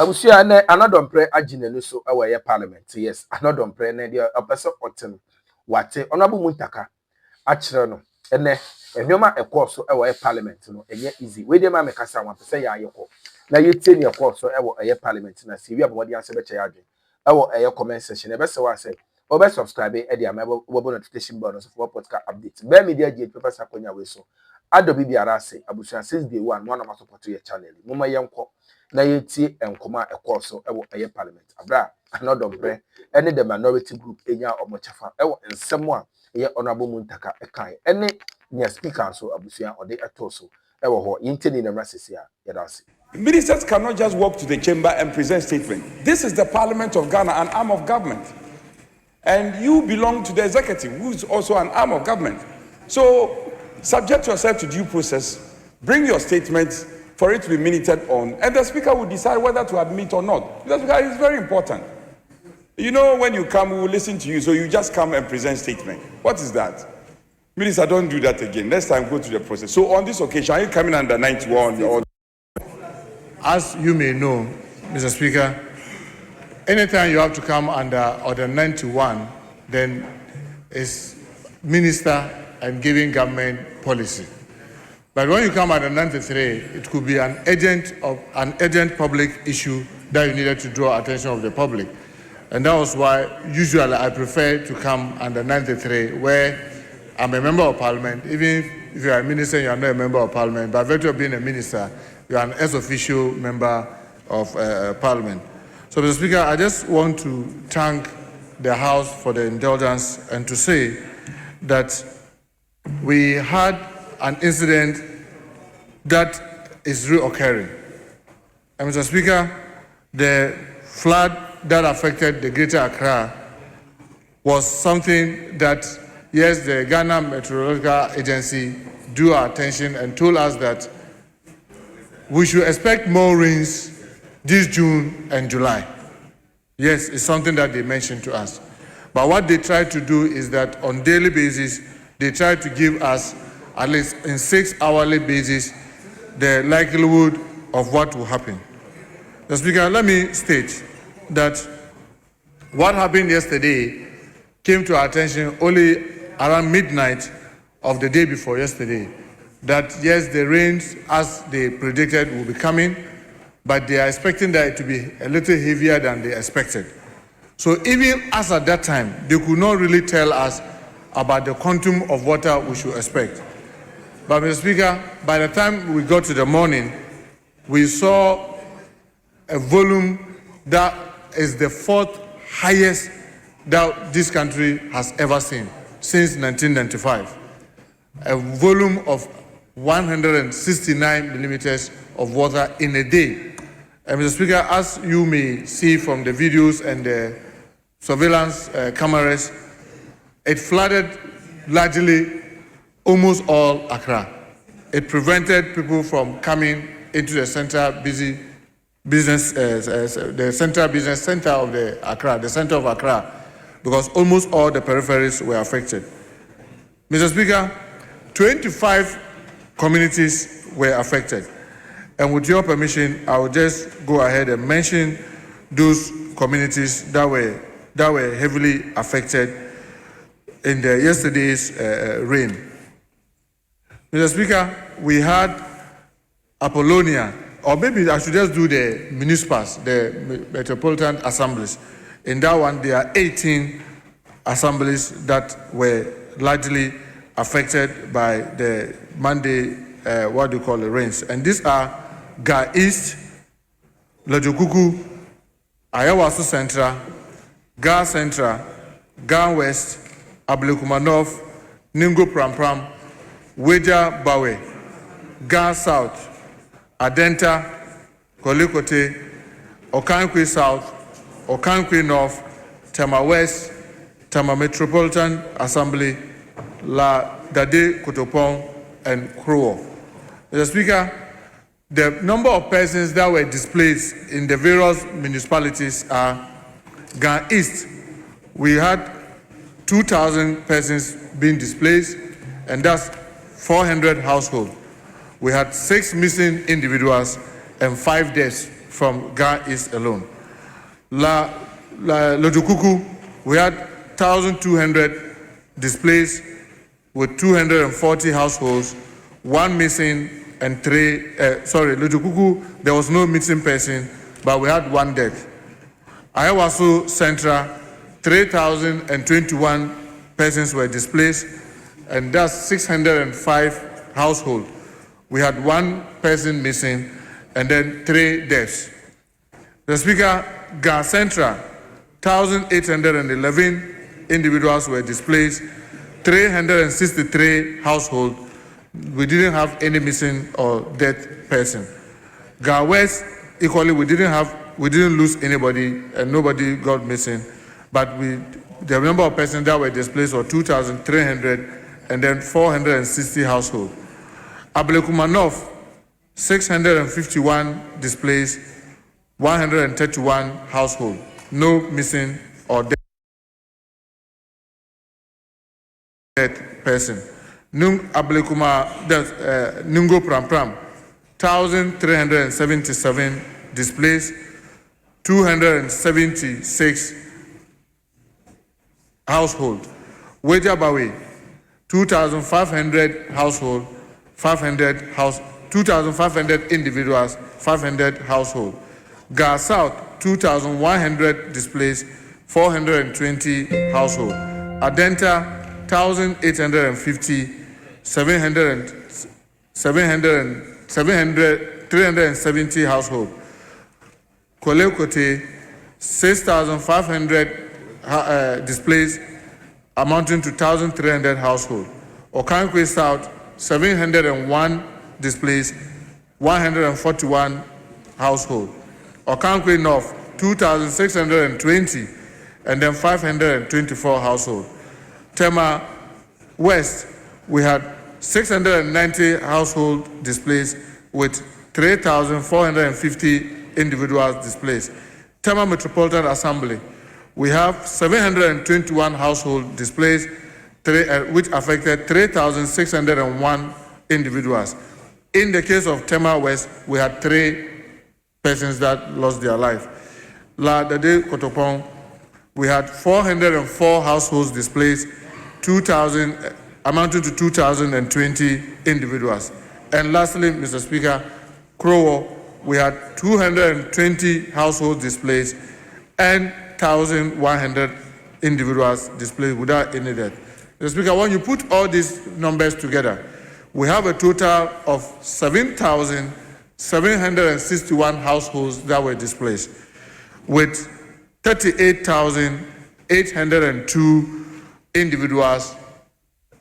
Abusia na Annor Dompreh agine no so e parliament. Yes, Annor Dompreh na dia opese otem wate Honorable Muntaka akire no ene enwoma ekoso e parliament no enye easy. We dey ma me kasa wan pese ya ayeko. Na yetie ne ekoso e parliament na se wi abomodi anse be che ya adwen. E comment section e be se wa se obe subscribe e dia ma bo notification bell no so for podcast update. Be media je paper sakonya we so. Adobe biara se abusia since day 1 one of my support your channel. Mama yenko na yetie enkoma ekoso parliament. Abra Annor Dompreh any the minority group enya omochafa nsem a ye Honorable Muntaka ekan any near speaker so abusia ode etoso ho yinteni na mrasesia yedase. Ministers cannot just walk to the chamber and present statement. This is the Parliament of Ghana, an arm of government. And you belong to the executive, who is also an arm of government. So subject yourself to due process, bring your statements for it to be minuted on, and the speaker will decide whether to admit or not. Because it's very important. You know, when you come, we will listen to you, so you just come and present statement. What is that? Minister, don't do that again. Next time, go to the process. So on this occasion, are you coming under 91? Or as you may know, Mr. Speaker, anytime you have to come under Order 91, then it's minister and giving government policy. But when you come under 93, it could be an urgent public issue that you needed to draw attention of the public. And that was why usually I prefer to come under 93, where I'm a member of parliament. Even if you are a minister, you are not a member of parliament. By virtue of being a minister, you are an ex-officio member of parliament. So, Mr. Speaker, I just want to thank the House for the indulgence and to say that we had an incident that is reoccurring. And Mr. Speaker, the flood that affected the Greater Accra was something that, yes, the Ghana Meteorological Agency drew our attention and told us that we should expect more rains this June and July. Yes, it's something that they mentioned to us. But what they try to do is that on daily basis, they try to give us, at least in 6 hourly basis, the likelihood of what will happen. Mr. Speaker, let me state that what happened yesterday came to our attention only around midnight of the day before yesterday. That yes, the rains, as they predicted, will be coming, but they are expecting that it to be a little heavier than they expected. So even as at that time, they could not really tell us about the quantum of water we should expect. But Mr. Speaker, by the time we got to the morning, we saw a volume that is the 4th highest that this country has ever seen since 1995. A volume of 169 millimeters of water in a day. And Mr. Speaker, as you may see from the videos and the surveillance cameras, it flooded largely almost all Accra. It prevented people from coming into the the central business center of the Accra, the center of Accra, because almost all the peripheries were affected. Mr. Speaker, 25 communities were affected. And with your permission, I will just go ahead and mention those communities that were heavily affected in the yesterday's rain. Mr. Speaker, we had Apollonia, or maybe I should just do the municipals, the metropolitan assemblies. In that one, there are 18 assemblies that were largely affected by the Monday, rains. And these are Ga East, Lojokuku, Ayawaso Central, Ga Central, Ga West, Ablekuma North, Ningo Prampram, Weja Bawe, Ga South, Adenta, Kolikote, Okankwe South, Okankwe North, Tama West, Tama Metropolitan Assembly, La Dade Kotopong, and Krowo. Mr. Speaker, the number of persons that were displaced in the various municipalities are Ga East. We had 2,000 persons being displaced, and that's 400 households. We had 6 missing individuals and 5 deaths from Ga East alone. Lojokuku, we had 1,200 displaced with 240 households, 1 missing and 3, Lojokuku, there was no missing person, but we had 1 death. Ayawaso Central, 3,021 persons were displaced, and that's 605 households. We had 1 person missing and then 3 deaths. The Speaker, Ga Central, 1,811 individuals were displaced, 363 households. We didn't have any missing or dead person. Ga West, equally, we didn't lose anybody and nobody got missing, but the number of persons that were displaced were 2,300 and then 460 households. Ablekuma North, 651 displaced, 131 households, no missing or dead person. Ablekuma, Nungo Pram, 1,377 displaced, 276 households. Wejabawe, 2,500 households, 2,500 individuals, 500 households. Ga South, 2,100 displaced, 420 households. Adenta, 1,850, 370 households. Kolekote, 6,500 displaced, amounting to 1,300 households. Okankwe South, 701 displaced, 141 households. Okankwe North, 2,620, and then 524 households. Tema West, we had 690 households displaced with 3,450 individuals displaced. Tema Metropolitan Assembly, we have 721 households displaced, which affected 3,601 individuals. In the case of Tema West, we had 3 persons that lost their life. La Dade Kotopong, we had 404 households displaced, amounting to 2,020 individuals. And lastly, Mr. Speaker, Krowo, we had 220 households displaced and 1,100 individuals displaced without any death. Mr. Speaker, when you put all these numbers together, we have a total of 7,761 households that were displaced, with 38,802 individuals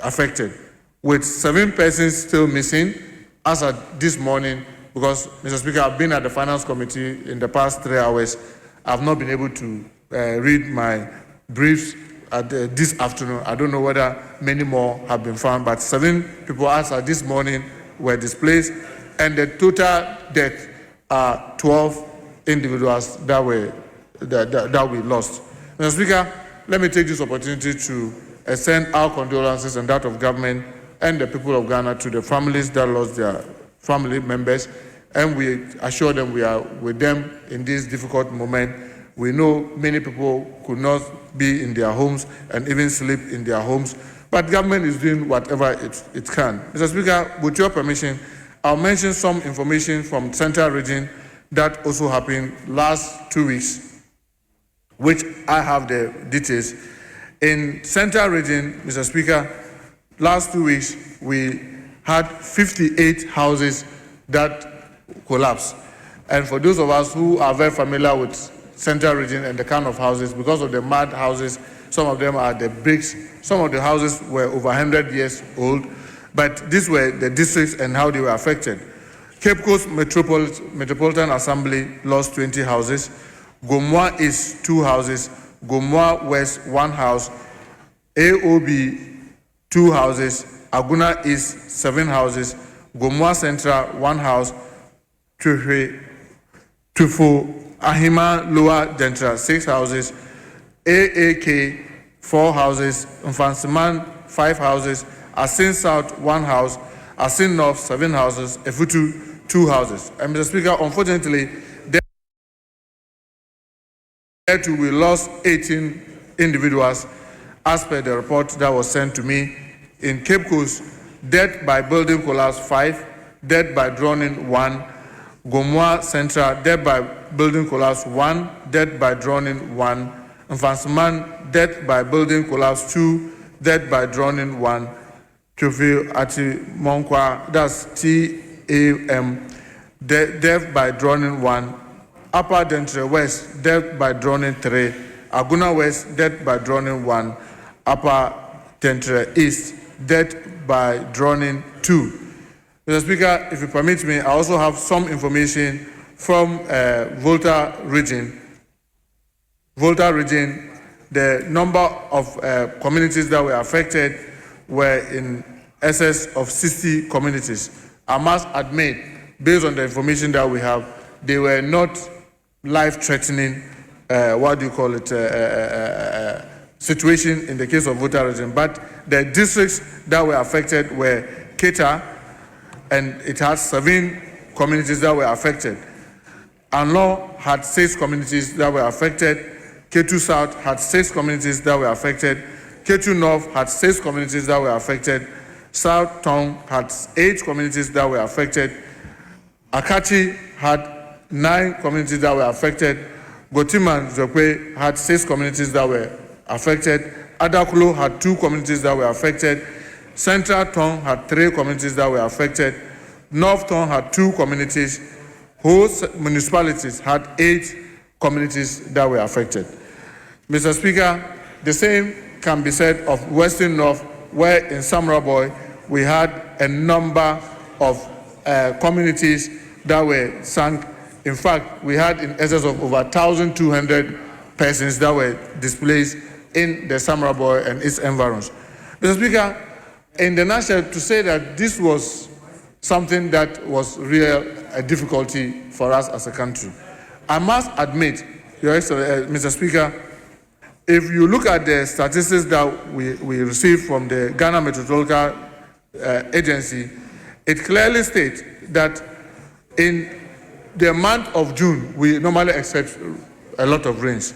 affected, with 7 persons still missing as of this morning, because, Mr. Speaker, I've been at the Finance Committee in the past 3 hours. I've not been able to read my briefs this afternoon. I don't know whether many more have been found, but 7 people as of this morning were displaced, and the total death are 12 individuals that we lost. Mr. Speaker, let me take this opportunity to extend our condolences and that of government and the people of Ghana to the families that lost their family members, and we assure them we are with them in this difficult moment. We know many people could not be in their homes and even sleep in their homes, but government is doing whatever it can. Mr. Speaker, with your permission, I'll mention some information from Central Region that also happened last 2 weeks, which I have the details. In Central Region, Mr. Speaker, last 2 weeks, we had 58 houses that collapsed. And for those of us who are very familiar with Central Region and the kind of houses, because of the mud houses, some of them are the bricks, some of the houses were over 100 years old, but these were the districts and how they were affected. Cape Coast Metropolitan Assembly lost 20 houses, Gomwa East 2 houses, Gomwa West 1 house, AOB 2 houses, Aguna East 7 houses, Gomwa Central 1 house, Tufo Ahima Lower Dentra 6 houses, AAK 4 houses, Mfansiman 5 houses, Asin South 1 house, Asin North 7 houses, Efutu 2 houses. And Mr. Speaker, unfortunately, There too, we lost 18 individuals as per the report that was sent to me. In Cape Coast, death by building collapse 5, death by drowning 1. Gomoa Central, death by building collapse 1, death by drowning 1. Mfansiman, death by building collapse 2, death by drowning 1. Tufil Ati Monkwa, that's TAM, death by drowning 1. Upper Dentre West, death by drowning 3. Aguna West, death by drowning 1. Upper Dentre East, death by drowning 2. Mr. Speaker, if you permit me, I also have some information from Volta region. Volta region, the number of communities that were affected were in excess of 60 communities. I must admit, based on the information that we have, they were not life-threatening, situation in the case of Volta region. But the districts that were affected were Keta, and it has 7 communities that were affected. Annor had 6 communities that were affected. Ketu South had 6 communities that were affected. Ketu North had 6 communities that were affected. South Tong had 8 communities that were affected. Akachi had 9 communities that were affected. Gotiman Zokwe had 6 communities that were affected. Adakulo had 2 communities that were affected. Central Tong had 3 communities that were affected. North Tong had 2 communities. Host municipalities had 8 communities that were affected. Mr. Speaker, the same can be said of Western North, where in Samraboy we had a number of communities that were sunk. In fact, we had in excess of over 1,200 persons that were displaced in the Samraboy and its environs. Mr. Speaker, in the nutshell, to say that this was something that was a difficulty for us as a country. I must admit, Your Excellency, Mr. Speaker, if you look at the statistics that we received from the Ghana Meteorological Agency, it clearly states that in the month of June, we normally expect a lot of rains.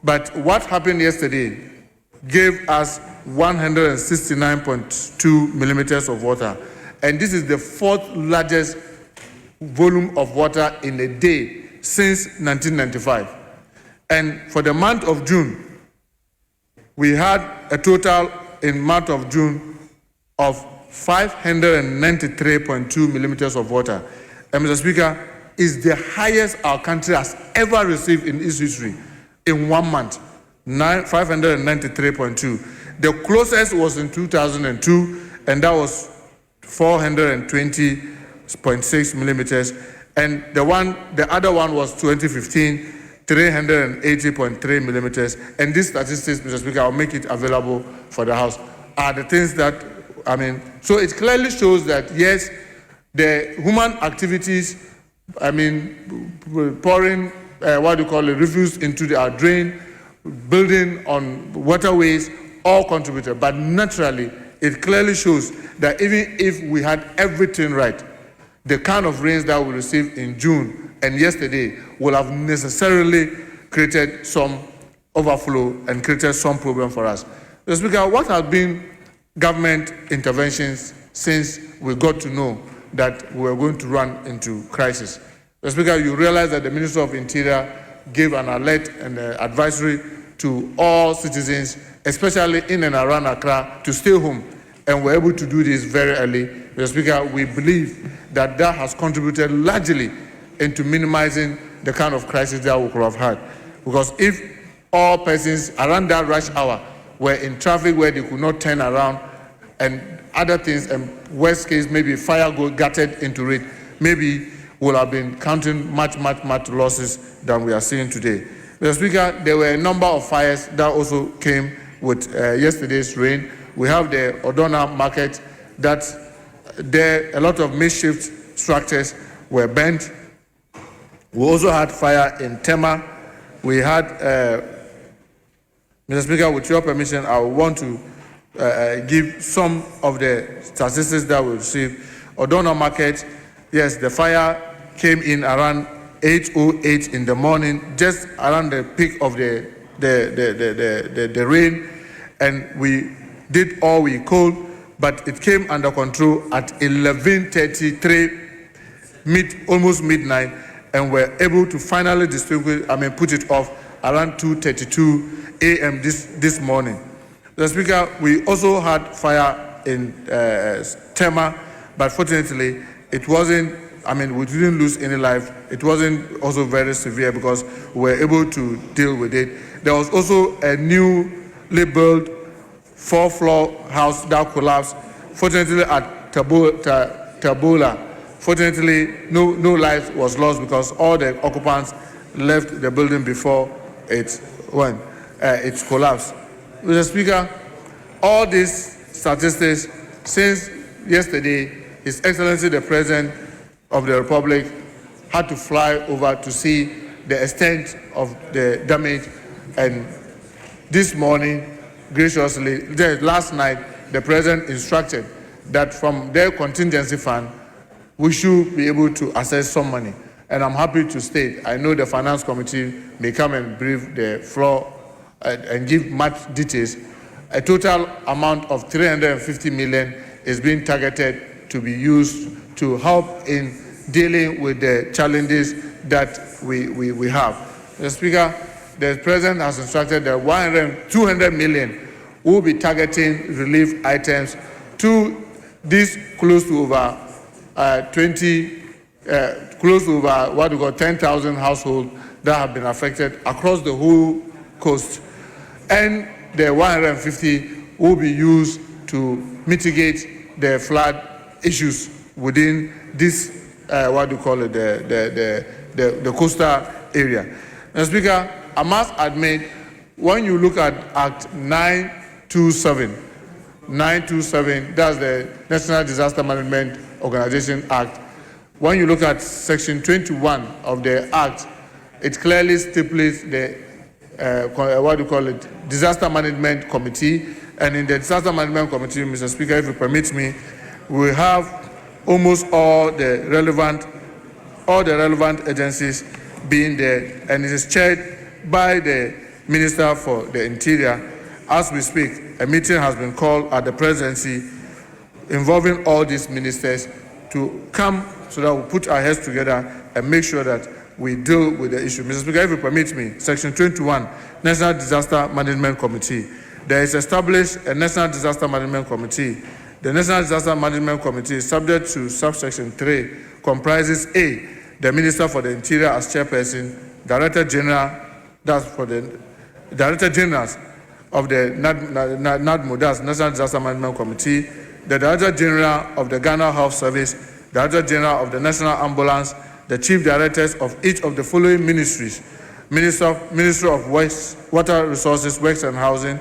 But what happened yesterday gave us 169.2 millimeters of water. And this is the 4th largest volume of water in a day since 1995. And for the month of June, we had a total in month of June of 593.2 millimeters of water. And Mr. Speaker, is the highest our country has ever received in its history in 1 month, 593.2. The closest was in 2002, and that was 420.6 millimeters. And the other one was 2015, 380.3 millimeters. And these statistics, Mr. Speaker, I'll make it available for the House, are the things that, so it clearly shows that, yes, the human activities, pouring, refuse into our drain, building on waterways, all contributed. But naturally, it clearly shows that even if we had everything right, the kind of rains that we received in June and yesterday will have necessarily created some overflow and created some problem for us. Mr. Speaker, what have been government interventions since we got to know that we were going to run into crisis? Mr. Speaker, you realize that the Minister of Interior gave an alert and advisory to all citizens, especially in and around Accra, to stay home, and we're able to do this very early. Mr. Speaker, we believe that that has contributed largely into minimizing the kind of crisis that we could have had. Because if all persons around that rush hour were in traffic where they could not turn around and other things, and worst case, maybe fire gutted into it, maybe we'll have been counting much losses than we are seeing today. Mr. Speaker, there were a number of fires that also came with yesterday's rain. We have the Odona market that there a lot of makeshift structures were burnt. We also had fire in Tema. We had, Mr. Speaker, with your permission, I want to give some of the statistics that we received. Odona market, yes, the fire came in around 8:08 in the morning, just around the peak of the rain, and we did all we could, but it came under control at 11:33, almost midnight, and we're able to finally put it off around 2:32 a.m. this morning. Mr. Speaker, we also had fire in Tema, but fortunately, it wasn't, we didn't lose any life. It wasn't also very severe because we were able to deal with it. There was also a newly built 4-floor house that collapsed, fortunately at Tabola. Fortunately, no life was lost because all the occupants left the building before it collapsed. Mr. Speaker, all these statistics, since yesterday, His Excellency the President of the Republic had to fly over to see the extent of the damage, and this morning, graciously, last night, the President instructed that from their contingency fund, we should be able to access some money. And I'm happy to state, I know the Finance Committee may come and brief the floor and give much details. A total amount of 350 million is being targeted to be used to help in dealing with the challenges that we have. Mr. Speaker, the President has instructed that 200 million will be targeting relief items to this close to over 10,000 households that have been affected across the whole coast. And the 150 will be used to mitigate the flood issues within this, the coastal area. Mr. Speaker, I must admit, when you look at Act 927, that's the National Disaster Management Organization Act. When you look at Section 21 of the Act, it clearly stipulates the Disaster Management Committee. And in the Disaster Management Committee, Mr. Speaker, if you permit me, we have almost all the relevant agencies being there, and it is chaired by the Minister for the Interior. As we speak, a meeting has been called at the presidency involving all these ministers to come so that we put our heads together and make sure that we deal with the issue. Mr. Speaker, if you permit me, Section 21, National Disaster Management Committee. There is established a National Disaster Management Committee. The National Disaster Management Committee is subject to subsection 3, comprises A, the Minister for the Interior as chairperson, Director General, that's for the Director Generals of the NADMO, that's National Disaster Management Committee, the Director General of the Ghana Health Service, Director General of the National Ambulance, the Chief Directors of each of the following ministries: Ministry of Water Resources, Works and Housing,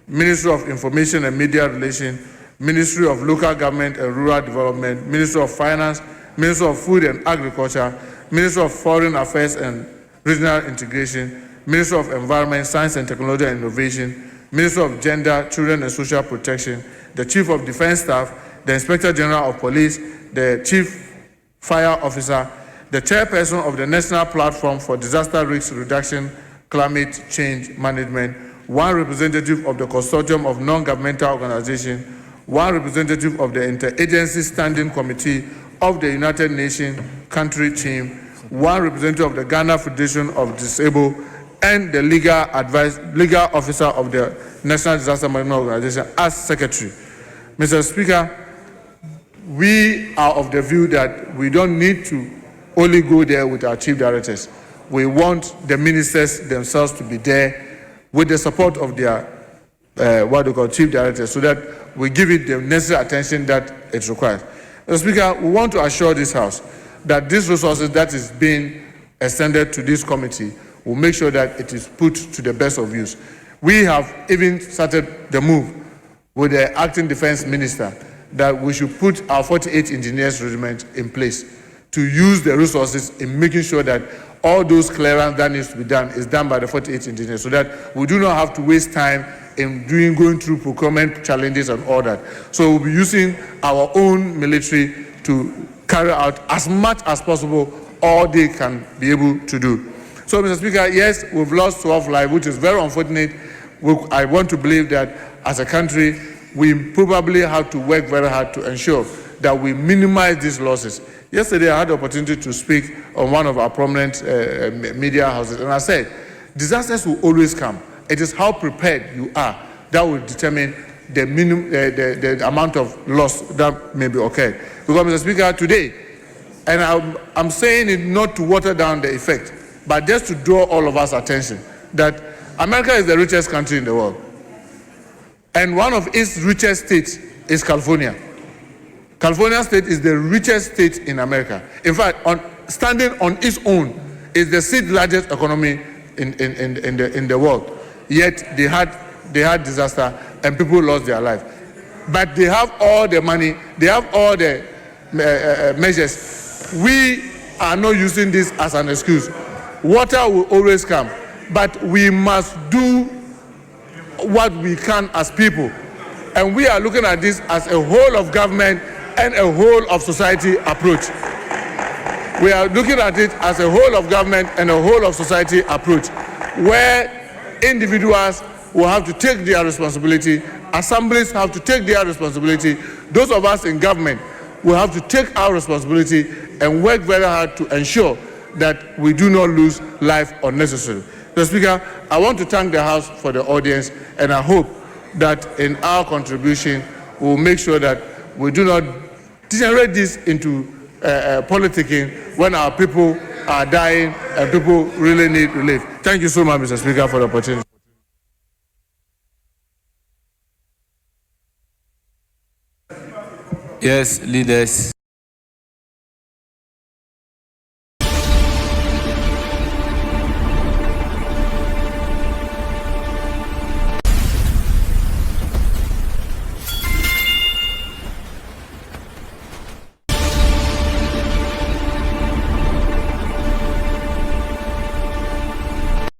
Ministry of Information and Media Relations, Ministry of Local Government and Rural Development, Ministry of Finance, Ministry of Food and Agriculture, Ministry of Foreign Affairs and Regional Integration, Ministry of Environment, Science and Technology and Innovation, Ministry of Gender, Children and Social Protection, the Chief of Defense Staff, the Inspector General of Police, the Chief Fire Officer, the Chairperson of the National Platform for Disaster Risk Reduction, Climate Change Management, one representative of the Consortium of Non-Governmental Organizations, one representative of the Interagency Standing Committee of the United Nations Country Team, one representative of the Ghana Federation of Disabled, and the legal officer of the National Disaster Management Organization as secretary. Mr. Speaker, we are of the view that we don't need to only go there with our chief directors. We want the ministers themselves to be there with the support of their chief directors, so that we give it the necessary attention that it requires. Mr. Speaker, we want to assure this House that these resources that is being extended to this committee will make sure that it is put to the best of use. We have even started the move with the acting defense minister that we should put our 48 engineers regiment in place to use the resources in making sure that all those clearance that needs to be done is done by the 48 engineers, so that we do not have to waste time in going through procurement challenges and all that. So we'll be using our own military to carry out as much as possible all they can be able to do. So, Mr. Speaker, yes, we've lost 12 lives, which is very unfortunate. I want to believe that as a country, we probably have to work very hard to ensure that we minimize these losses. Yesterday, I had the opportunity to speak on one of our prominent media houses, and I said, disasters will always come. It is how prepared you are that will determine the amount of loss that may be occurred. Because, Mr. Speaker, today, and I'm saying it not to water down the effect, but just to draw all of us attention that America is the richest country in the world. And one of its richest states is California. California state is the richest state in America. In fact, standing on its own, is the sixth largest economy in the world. Yet they had disaster and people lost their life. But they have all the money, they have all the measures. We are not using this as an excuse. Water will always come, but we must do what we can as people. And we are looking at this as a whole of government and a whole of society approach. We are looking at it as a whole of government and a whole of society approach, where individuals will have to take their responsibility, assemblies have to take their responsibility, those of us in government will have to take our responsibility and work very hard to ensure that we do not lose life unnecessarily. Mr. Speaker, I want to thank the House for the audience, and I hope that in our contribution, we will make sure that we do not degenerate this into politicking when our people are dying and people really need relief. Thank you so much, Mr. Speaker, for the opportunity. Yes, leaders.